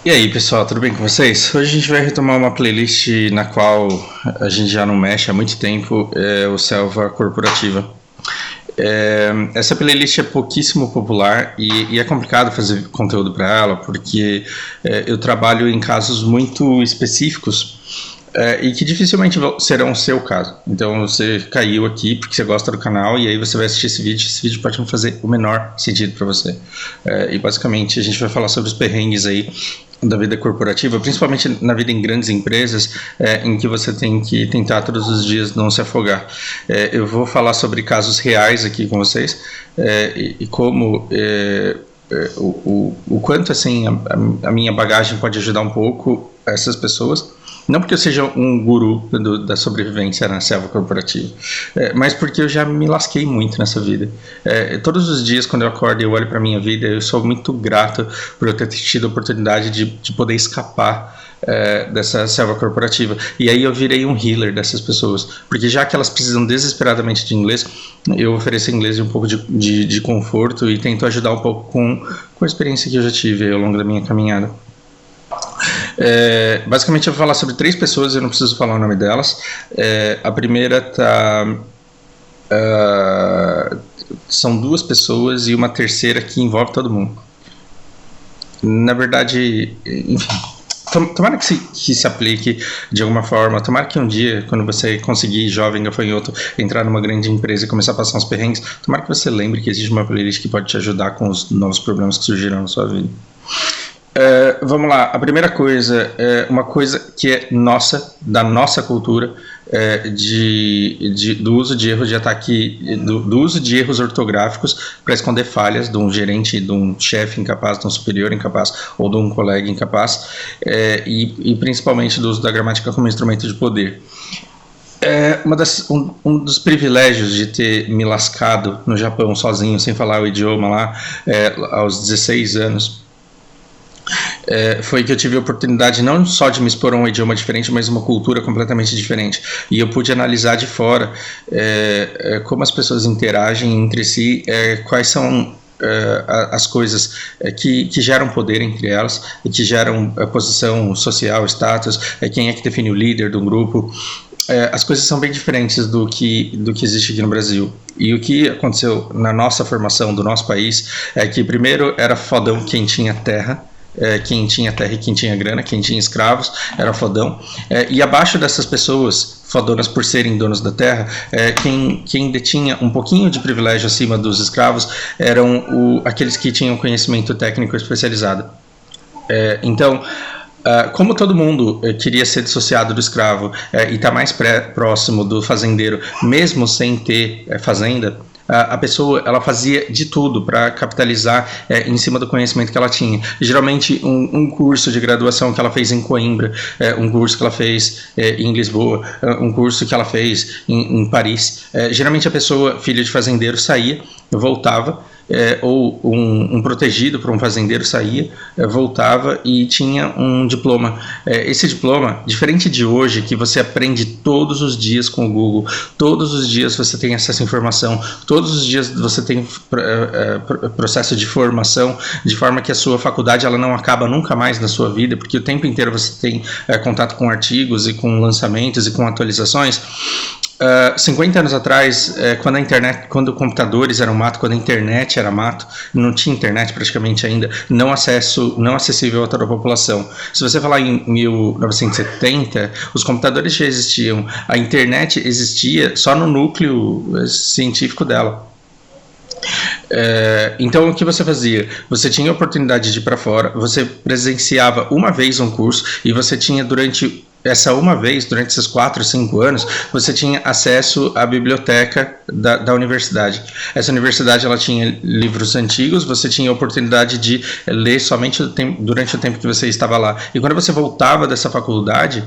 E aí pessoal, tudo bem com vocês? Hoje a gente vai retomar uma playlist na qual a gente já não mexe há muito tempo, é o Selva Corporativa. Essa playlist é pouquíssimo popular e é complicado fazer conteúdo para ela porque eu trabalho em casos muito específicos e que dificilmente serão o seu caso. Então você caiu aqui porque você gosta do canal e aí você vai assistir esse vídeo pode não fazer o menor sentido para você. E basicamente a gente vai falar sobre os perrengues aí da vida corporativa, principalmente na vida em grandes empresas, em que você tem que tentar todos os dias não se afogar. Eu vou falar sobre casos reais aqui com vocês e como o quanto assim a minha bagagem pode ajudar um pouco essas pessoas. Não porque eu seja um guru da sobrevivência na selva corporativa, mas porque eu já me lasquei muito nessa vida. Todos os dias, quando eu acordo e eu olho para a minha vida, eu sou muito grato por eu ter tido a oportunidade de poder escapar dessa selva corporativa. E aí eu virei um healer dessas pessoas, porque já que elas precisam desesperadamente de inglês, eu ofereço inglês e um pouco de conforto e tento ajudar um pouco com a experiência que eu já tive ao longo da minha caminhada. Basicamente eu vou falar sobre 3 pessoas, eu não preciso falar o nome delas. A primeira são 2 pessoas e uma terceira que envolve todo mundo. Na verdade, enfim, tomara que se aplique de alguma forma. Tomara que um dia, quando você conseguir, jovem, gafanhoto, entrar numa grande empresa e começar a passar uns perrengues, tomara que você lembre que existe uma playlist que pode te ajudar com os novos problemas que surgirão na sua vida. Vamos lá, a primeira coisa é uma coisa que é da nossa cultura, do uso de erros de ataque, do uso de erros ortográficos para esconder falhas de um gerente, de um chefe incapaz, de um superior incapaz ou de um colega incapaz, e principalmente do uso da gramática como instrumento de poder. Um dos privilégios de ter me lascado no Japão sozinho, sem falar o idioma lá, aos 16 anos, foi que eu tive a oportunidade não só de me expor a um idioma diferente, mas uma cultura completamente diferente. E eu pude analisar de fora como as pessoas interagem entre si, quais são as coisas que geram poder entre elas, e que geram posição social, status, quem é que define o líder de um grupo. As coisas são bem diferentes do que existe aqui no Brasil. E o que aconteceu na nossa formação do nosso país é que primeiro era fodão quem tinha terra, quem tinha terra e quem tinha grana, quem tinha escravos era fodão, e abaixo dessas pessoas fodonas por serem donos da terra, quem detinha um pouquinho de privilégio acima dos escravos eram aqueles que tinham conhecimento técnico especializado. Então, como todo mundo queria ser dissociado do escravo e estar mais próximo do fazendeiro, mesmo sem ter fazenda, a pessoa ela fazia de tudo para capitalizar em cima do conhecimento que ela tinha. Geralmente um curso de graduação que ela fez em Coimbra, um curso que ela fez em Lisboa, um curso que ela fez em Paris. Geralmente a pessoa, filha de fazendeiro, saía, voltava, ou um protegido por um fazendeiro saía, voltava e tinha um diploma. Esse diploma, diferente de hoje, que você aprende todos os dias com o Google, todos os dias você tem acesso à informação, todos os dias você tem processo de formação, de forma que a sua faculdade ela não acaba nunca mais na sua vida, porque o tempo inteiro você tem contato com artigos e com lançamentos e com atualizações. 50 anos atrás, quando computadores eram mato, quando a internet era mato, não tinha internet praticamente ainda, não acessível a toda a população. Se você falar em 1970, os computadores já existiam, a internet existia só no núcleo científico dela. Então o que você fazia? Você tinha a oportunidade de ir para fora, você presenciava uma vez um curso e você tinha durante esses 4 ou 5 anos, você tinha acesso à biblioteca da universidade. Essa universidade ela tinha livros antigos, você tinha a oportunidade de ler somente durante o tempo que você estava lá. E quando você voltava dessa faculdade,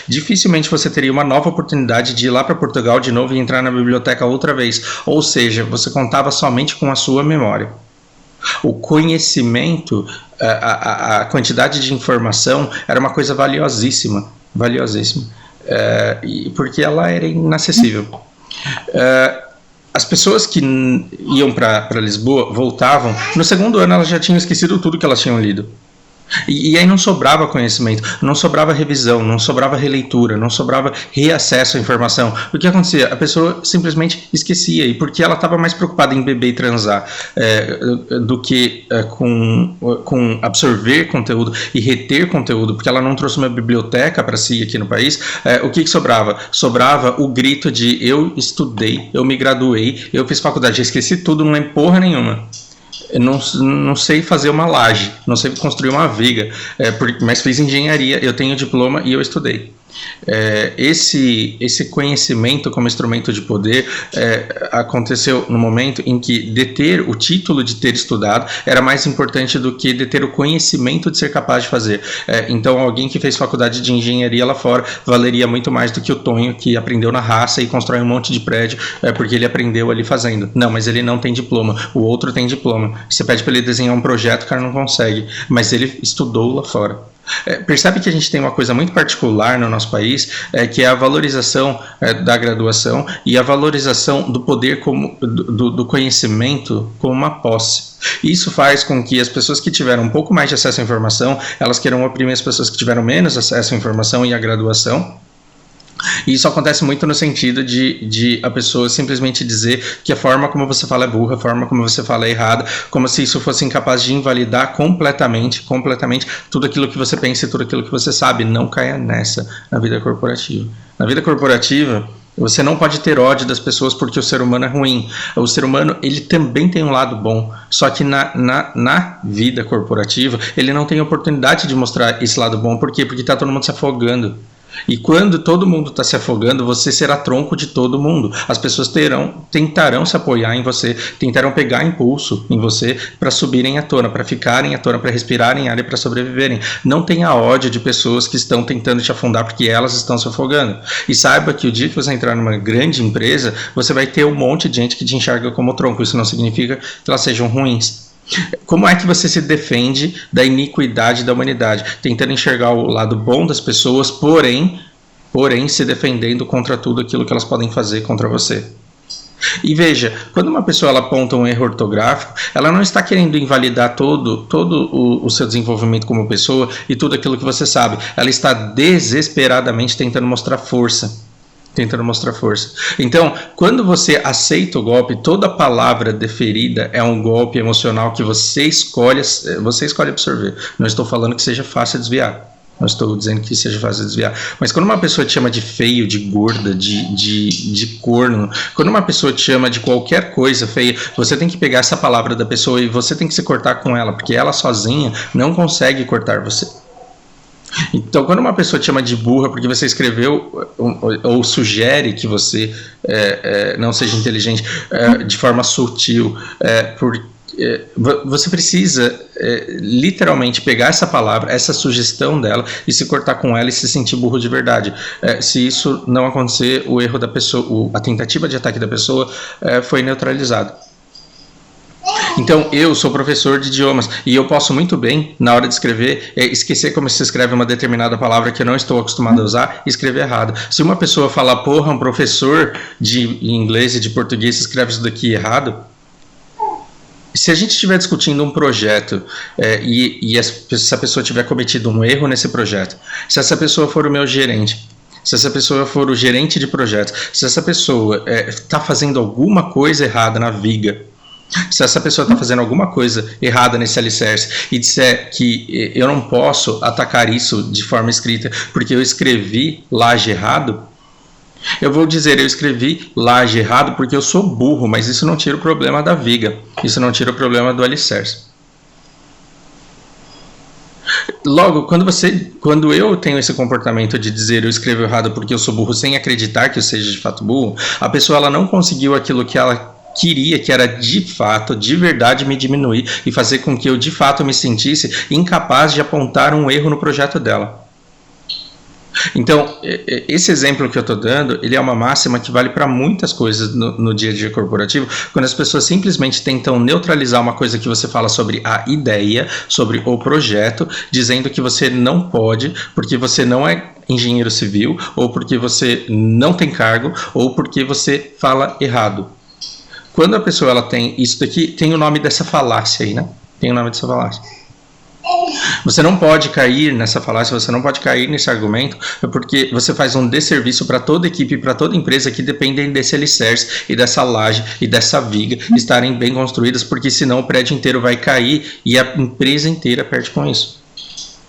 dificilmente você teria uma nova oportunidade de ir lá para Portugal de novo e entrar na biblioteca outra vez. Ou seja, você contava somente com a sua memória. O conhecimento, a quantidade de informação era uma coisa valiosíssima, porque ela era inacessível. as pessoas que iam para Lisboa voltavam, no segundo ano elas já tinham esquecido tudo que elas tinham lido. E aí não sobrava conhecimento, não sobrava revisão, não sobrava releitura, não sobrava reacesso à informação. O que acontecia? A pessoa simplesmente esquecia, e porque ela estava mais preocupada em beber e transar do que com absorver conteúdo e reter conteúdo, porque ela não trouxe uma biblioteca para si aqui no país, o que sobrava? Sobrava o grito de eu estudei, eu me graduei, eu fiz faculdade, eu esqueci tudo, não lembro porra nenhuma. Eu não sei fazer uma laje, não sei construir uma viga, mas fiz engenharia, eu tenho diploma e eu estudei. Esse conhecimento como instrumento de poder aconteceu no momento em que deter o título de ter estudado era mais importante do que deter o conhecimento de ser capaz de fazer. Então alguém que fez faculdade de engenharia lá fora valeria muito mais do que o Tonho que aprendeu na raça e constrói um monte de prédio porque ele aprendeu ali fazendo. Não, mas ele não tem diploma, o outro tem diploma. Você pede para ele desenhar um projeto, o cara não consegue, mas ele estudou lá fora. Percebe que a gente tem uma coisa muito particular no nosso país, que é a valorização da graduação e a valorização do poder do conhecimento como uma posse. Isso faz com que as pessoas que tiveram um pouco mais de acesso à informação, elas queiram oprimir as pessoas que tiveram menos acesso à informação e à graduação. E isso acontece muito no sentido de a pessoa simplesmente dizer que a forma como você fala é burra, a forma como você fala é errada, como se isso fosse incapaz de invalidar completamente tudo aquilo que você pensa e tudo aquilo que você sabe. Não caia nessa na vida corporativa. Na vida corporativa, você não pode ter ódio das pessoas porque o ser humano é ruim. O ser humano, ele também tem um lado bom, só que na vida corporativa, ele não tem oportunidade de mostrar esse lado bom. Por quê? Porque está todo mundo se afogando. E quando todo mundo está se afogando, você será tronco de todo mundo. As pessoas tentarão se apoiar em você, tentarão pegar impulso em você para subirem à tona, para ficarem à tona, para respirarem ar e para sobreviverem. Não tenha ódio de pessoas que estão tentando te afundar porque elas estão se afogando. E saiba que o dia que você entrar numa grande empresa, você vai ter um monte de gente que te enxerga como tronco. Isso não significa que elas sejam ruins. Como é que você se defende da iniquidade da humanidade? Tentando enxergar o lado bom das pessoas, porém se defendendo contra tudo aquilo que elas podem fazer contra você. E veja, quando uma pessoa ela aponta um erro ortográfico, ela não está querendo invalidar todo o seu desenvolvimento como pessoa e tudo aquilo que você sabe. Ela está desesperadamente tentando mostrar força. Então, quando você aceita o golpe, toda palavra deferida é um golpe emocional que você escolhe absorver. Não estou falando que seja fácil desviar. Não estou dizendo que seja fácil desviar. Mas quando uma pessoa te chama de feio, de gorda, de corno, quando uma pessoa te chama de qualquer coisa feia, você tem que pegar essa palavra da pessoa e você tem que se cortar com ela, porque ela sozinha não consegue cortar você. Então, quando uma pessoa te chama de burra porque você escreveu ou sugere que você não seja inteligente de forma sutil, você precisa literalmente pegar essa palavra, essa sugestão dela e se cortar com ela e se sentir burro de verdade. Se isso não acontecer, o erro da pessoa, a tentativa de ataque da pessoa foi neutralizado. Então, eu sou professor de idiomas e eu posso muito bem, na hora de escrever, esquecer como se escreve uma determinada palavra que eu não estou acostumado a usar e escrever errado. Se uma pessoa falar, porra, um professor de inglês e de português escreve isso daqui errado, se a gente estiver discutindo um projeto e essa pessoa tiver cometido um erro nesse projeto, se essa pessoa for o meu gerente, se essa pessoa for o gerente de projetos, se essa pessoa está fazendo alguma coisa errada na viga, se essa pessoa está fazendo alguma coisa errada nesse alicerce e disser que eu não posso atacar isso de forma escrita porque eu escrevi laje errado, eu vou dizer, eu escrevi laje errado porque eu sou burro, mas isso não tira o problema da viga, isso não tira o problema do alicerce. Logo, quando eu tenho esse comportamento de dizer eu escrevo errado porque eu sou burro sem acreditar que eu seja de fato burro, a pessoa ela não conseguiu aquilo que ela queria, que era de fato, de verdade me diminuir e fazer com que eu de fato me sentisse incapaz de apontar um erro no projeto dela. Então, esse exemplo que eu estou dando, ele é uma máxima que vale para muitas coisas no dia a dia corporativo, quando as pessoas simplesmente tentam neutralizar uma coisa que você fala sobre a ideia, sobre o projeto, dizendo que você não pode, porque você não é engenheiro civil, ou porque você não tem cargo, ou porque você fala errado. Quando a pessoa ela tem isso daqui, tem o nome dessa falácia aí, né? Tem o nome dessa falácia. Você não pode cair nessa falácia, você não pode cair nesse argumento, porque você faz um desserviço para toda equipe, para toda empresa que dependem desse alicerce e dessa laje e dessa viga estarem bem construídas, porque senão o prédio inteiro vai cair e a empresa inteira perde com isso.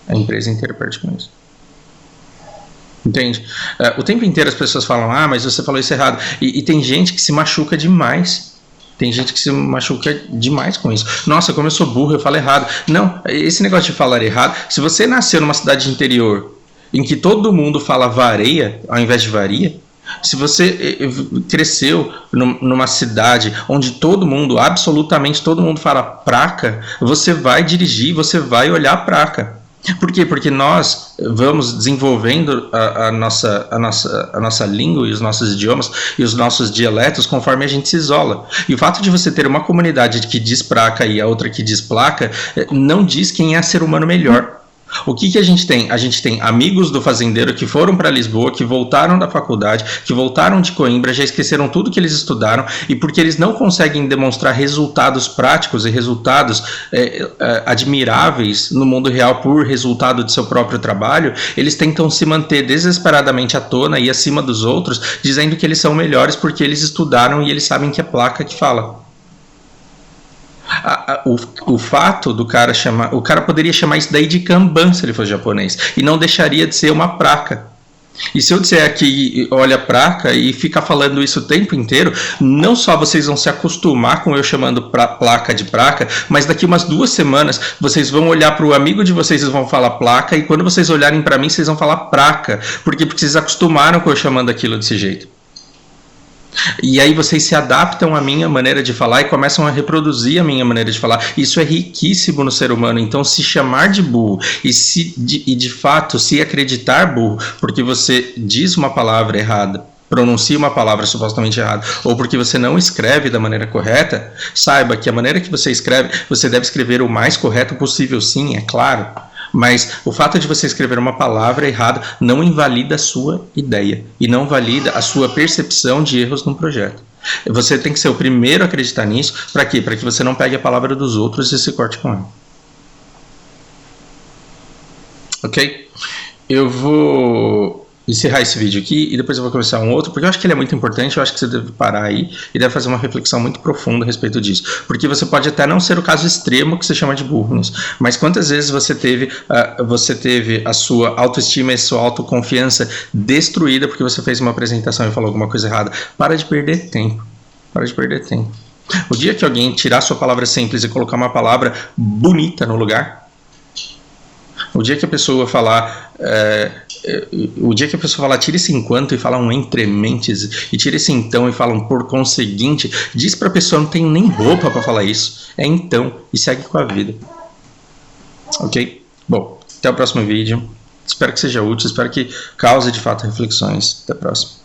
A empresa inteira perde com isso. Entende? O tempo inteiro as pessoas falam, mas você falou isso errado. E tem gente que se machuca demais. Tem gente que se machuca demais com isso. Nossa, como eu sou burro, eu falo errado. Não, esse negócio de falar errado, se você nasceu numa cidade interior em que todo mundo fala vareia ao invés de varia, se você cresceu numa cidade onde todo mundo, absolutamente todo mundo fala praca, você vai dirigir, você vai olhar a praca. Por quê? Porque nós vamos desenvolvendo a nossa língua e os nossos idiomas e os nossos dialetos conforme a gente se isola. E o fato de você ter uma comunidade que diz praca e a outra que diz placa não diz quem é ser humano melhor. O que a gente tem? A gente tem amigos do fazendeiro que foram para Lisboa, que voltaram da faculdade, que voltaram de Coimbra, já esqueceram tudo que eles estudaram, e porque eles não conseguem demonstrar resultados práticos e resultados admiráveis no mundo real por resultado de seu próprio trabalho, eles tentam se manter desesperadamente à tona e acima dos outros, dizendo que eles são melhores porque eles estudaram e eles sabem que é placa que fala. O fato do cara chamar... O cara poderia chamar isso daí de Kanban se ele fosse japonês. E não deixaria de ser uma praca. E se eu disser aqui, olha a praca, e ficar falando isso o tempo inteiro, não só vocês vão se acostumar com eu chamando placa de praca, mas daqui umas 2 semanas vocês vão olhar para o amigo de vocês e vão falar placa, e quando vocês olharem para mim, vocês vão falar praca. Por quê? Porque vocês acostumaram com eu chamando aquilo desse jeito. E aí vocês se adaptam à minha maneira de falar e começam a reproduzir a minha maneira de falar. Isso é riquíssimo no ser humano. Então, se chamar de burro e de fato se acreditar burro porque você diz uma palavra errada, pronuncia uma palavra supostamente errada, ou porque você não escreve da maneira correta, saiba que a maneira que você escreve, você deve escrever o mais correto possível, sim, é claro. Mas o fato de você escrever uma palavra errada não invalida a sua ideia e não valida a sua percepção de erros num projeto. Você tem que ser o primeiro a acreditar nisso. Para quê? Para que você não pegue a palavra dos outros e se corte com ela. Ok? Eu vou encerrar esse vídeo aqui e depois eu vou começar um outro, porque eu acho que ele é muito importante. Eu acho que você deve parar aí e deve fazer uma reflexão muito profunda a respeito disso, porque você pode até não ser o caso extremo que você chama de burro nisso, mas quantas vezes você teve a sua autoestima e a sua autoconfiança destruída porque você fez uma apresentação e falou alguma coisa errada? Para de perder tempo. Para de perder tempo. O dia que alguém tirar sua palavra simples e colocar uma palavra bonita no lugar, o dia que a pessoa falar tira esse enquanto e fala um entre mentes, e tira esse então e fala um por conseguinte, diz pra pessoa, não tem nem roupa pra falar isso, é então, e segue com a vida. Ok? Bom, até o próximo vídeo, espero que seja útil, espero que cause de fato reflexões. Até a próxima.